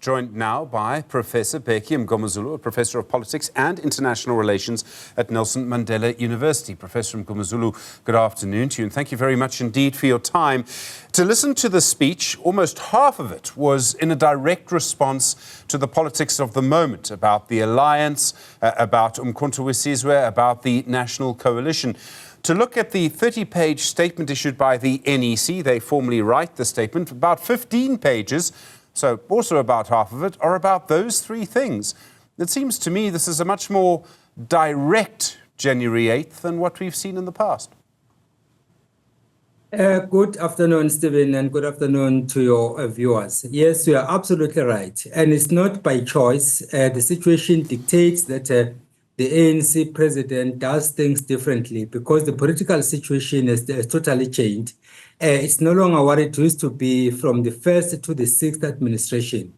joined now by Professor Bheki Mngomezulu, a Professor of Politics and International Relations at Nelson Mandela University. Professor Mngomezulu, good afternoon to you, and thank you very much indeed for your time. To listen to the speech, almost half of it was in a direct response to the politics of the moment, about the alliance, about Umkhonto we Sizwe, about the National Coalition. To look at the 30-page statement issued by the NEC, they formally write the statement, about 15 pages, so also about half of it, are about those three things. It seems to me this is a much more direct January 8th than what we've seen in the past. Good afternoon, Stephen, and good afternoon to your viewers. Yes, you are absolutely right. And it's not by choice. The situation dictates that the ANC president does things differently because the political situation has totally changed. It's no longer what it used to be from the first to the sixth administration.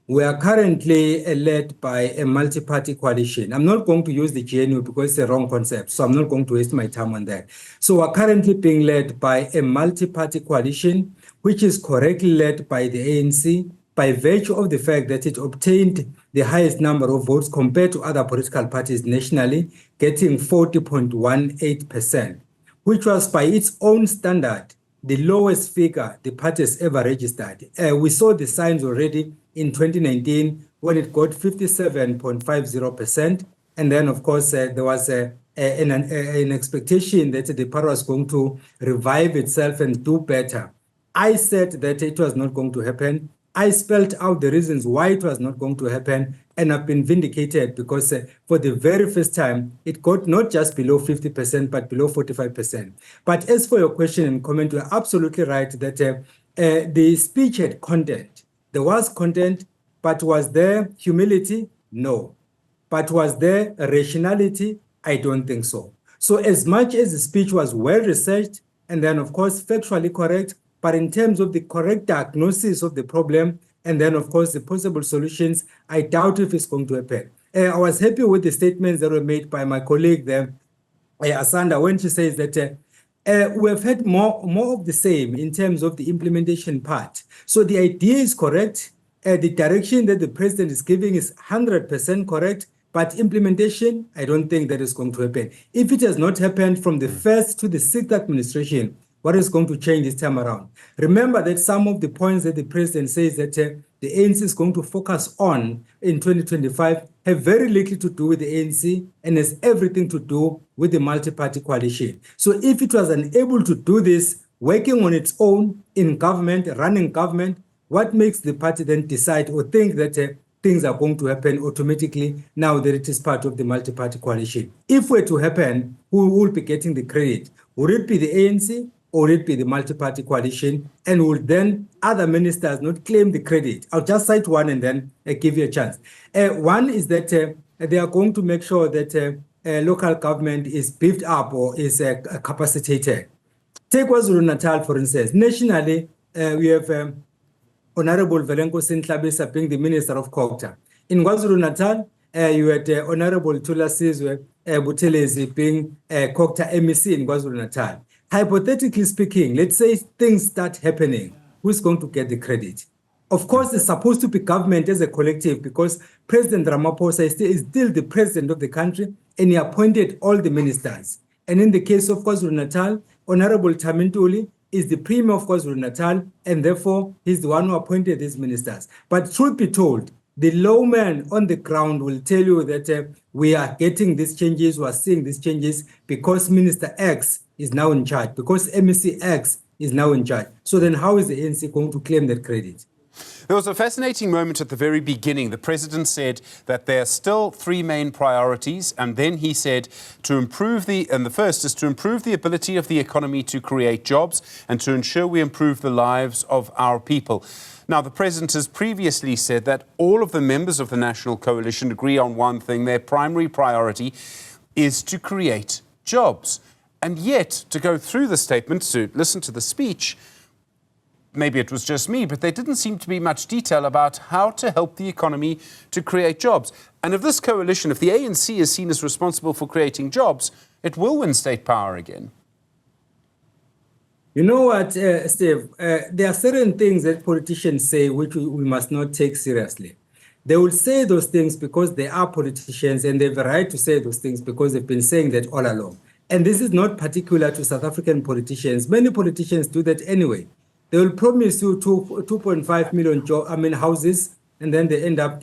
We are currently led by a multi-party coalition. I'm not going to use the GNU because it's a wrong concept, so I'm not going to waste my time on that. So we're currently being led by a multi-party coalition, which is correctly led by the ANC, by virtue of the fact that it obtained the highest number of votes compared to other political parties nationally, getting 40.18%, which was by its own standard the lowest figure the party has ever registered. We saw the signs already in 2019 when it got 57.50%. And then, of course, there was an expectation that the party was going to revive itself and do better. I said that it was not going to happen. I spelled out the reasons why it was not going to happen, and I've been vindicated because for the very first time, it got not just below 50%, but below 45%. But as for your question and comment, you're absolutely right that the speech had content. There was content, but was there humility? No. But was there rationality? I don't think so. So as much as the speech was well-researched, and then, of course, factually correct, but in terms of the correct diagnosis of the problem, and then, of course, the possible solutions, I doubt if it's going to happen. I was happy with the statements that were made by my colleague there, Asanda, when she says that we have had more of the same in terms of the implementation part. So the idea is correct. The direction that the president is giving is 100% correct, but implementation, I don't think that is going to happen. If it has not happened from the first to the sixth administration, what is going to change this time around? Remember that some of the points that the president says that the ANC is going to focus on in 2025 have very little to do with the ANC and has everything to do with the multi-party coalition. So if it was unable to do this, working on its own in government, running government, what makes the party then decide or think that things are going to happen automatically now that it is part of the multi-party coalition? If it were to happen, who will be getting the credit? Would it be the ANC? Or it be the multi-party coalition, and will then other ministers not claim the credit? I'll just cite one and then give you a chance. One is that they are going to make sure that local government is beefed up or is capacitated. Take KwaZulu-Natal, for instance. Nationally, we have Honorable Velenko Sintlabisa being the Minister of Culture. In KwaZulu-Natal, you had Honorable Tula Sizwe Buthelezi being Culture MEC in KwaZulu-Natal. Hypothetically speaking, let's say things start happening, who's going to get the credit? Of course, it's supposed to be government as a collective because President Ramaphosa is still the president of the country and he appointed all the ministers. And in the case of KwaZulu-Natal, Honorable Tamintuli is the premier of KwaZulu-Natal and therefore he's the one who appointed these ministers. But truth be told, the lawman on the ground will tell you that we are getting these changes, we are seeing these changes because Minister X is now in charge, because MEC X is now in charge. So then how is the ANC going to claim that credit? There was a fascinating moment at the very beginning. The president said that there are still three main priorities, and then he said and the first is to improve the ability of the economy to create jobs and to ensure we improve the lives of our people. Now, the president has previously said that all of the members of the National Coalition agree on one thing. Their primary priority is to create jobs. And yet, to go through the statement, to listen to the speech, maybe it was just me, but there didn't seem to be much detail about how to help the economy to create jobs. And if this coalition, if the ANC is seen as responsible for creating jobs, it will win state power again. You know what, Steve? There are certain things that politicians say which we must not take seriously. They will say those things because they are politicians and they have a right to say those things because they've been saying that all along. And this is not particular to South African politicians. Many politicians do that anyway. They will promise you 2.5 million houses, and then they end up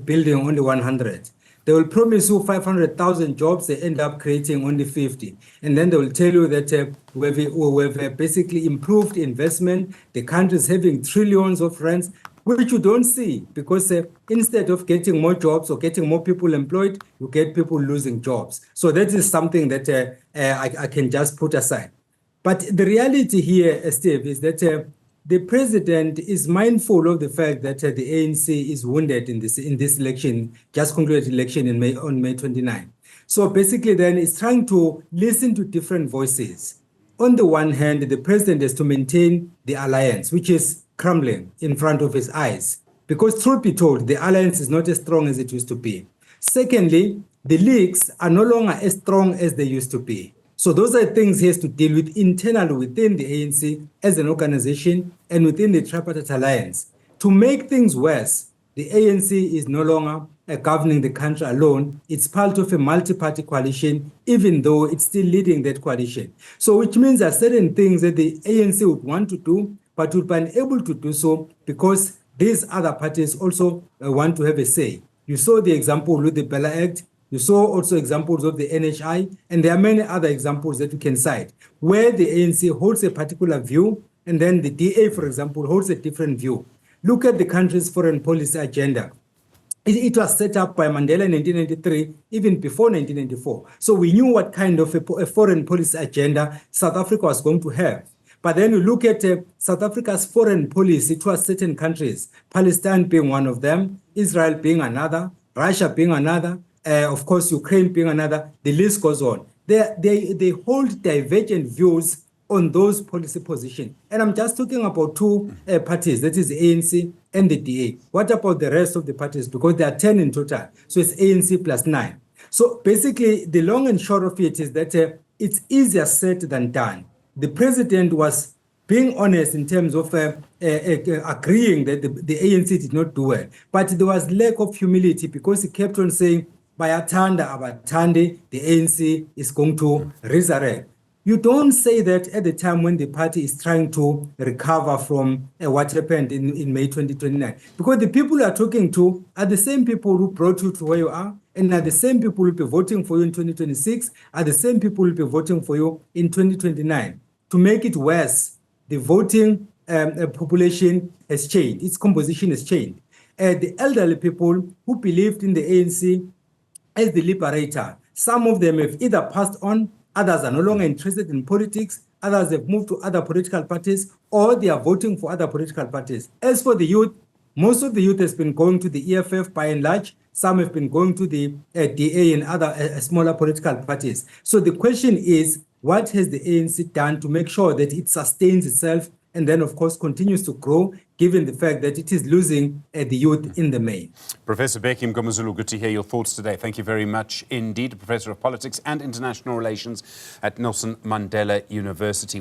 building only 100. They will promise you 500,000 jobs, they end up creating only 50. And then they will tell you that we've basically improved investment, the country is having trillions of rands, which you don't see because instead of getting more jobs or getting more people employed, you get people losing jobs. So that is something that I can just put aside. But the reality here, Steve, is that the president is mindful of the fact that the ANC is wounded in this election, just concluded election on May 29. So basically then it's trying to listen to different voices. On the one hand, the president has to maintain the alliance, which is crumbling in front of his eyes. Because truth be told, the alliance is not as strong as it used to be. Secondly, the leagues are no longer as strong as they used to be. So those are things he has to deal with internally within the ANC as an organization and within the tripartite alliance. To make things worse, the ANC is no longer governing the country alone. It's part of a multi-party coalition, even though it's still leading that coalition. So which means there are certain things that the ANC would want to do, but would be unable to do so because these other parties also want to have a say. You saw the example with the Bella Act. You saw also examples of the NHI, and there are many other examples that you can cite, where the ANC holds a particular view, and then the DA, for example, holds a different view. Look at the country's foreign policy agenda. It was set up by Mandela in 1993, even before 1994. So we knew what kind of a foreign policy agenda South Africa was going to have. But then you look at South Africa's foreign policy towards certain countries, Palestine being one of them, Israel being another, Russia being another, of course, Ukraine being another, the list goes on. They hold divergent views on those policy positions. And I'm just talking about two parties, that is the ANC and the DA. What about the rest of the parties? Because there are 10 in total. So it's ANC plus 9. So basically, the long and short of it is that it's easier said than done. The president was being honest in terms of agreeing that the ANC did not do well. But there was lack of humility because he kept on saying, Bayathanda Abatande, the ANC is going to resurrect. You don't say that at the time when the party is trying to recover from what happened in May 2029. Because the people you are talking to are the same people who brought you to where you are, and are the same people who will be voting for you in 2026, are the same people who will be voting for you in 2029. To make it worse, the voting population has changed. Its composition has changed. The elderly people who believed in the ANC as the liberator, some of them have either passed on, others are no longer interested in politics, others have moved to other political parties, or they are voting for other political parties. As for the youth, most of the youth has been going to the EFF by and large. Some have been going to the DA and other smaller political parties. So the question is, what has the ANC done to make sure that it sustains itself and then, of course, continues to grow, given the fact that it is losing the youth in the main? Professor Bheki Mngomezulu, good to hear your thoughts today. Thank you very much indeed. Professor of Politics and International Relations at Nelson Mandela University.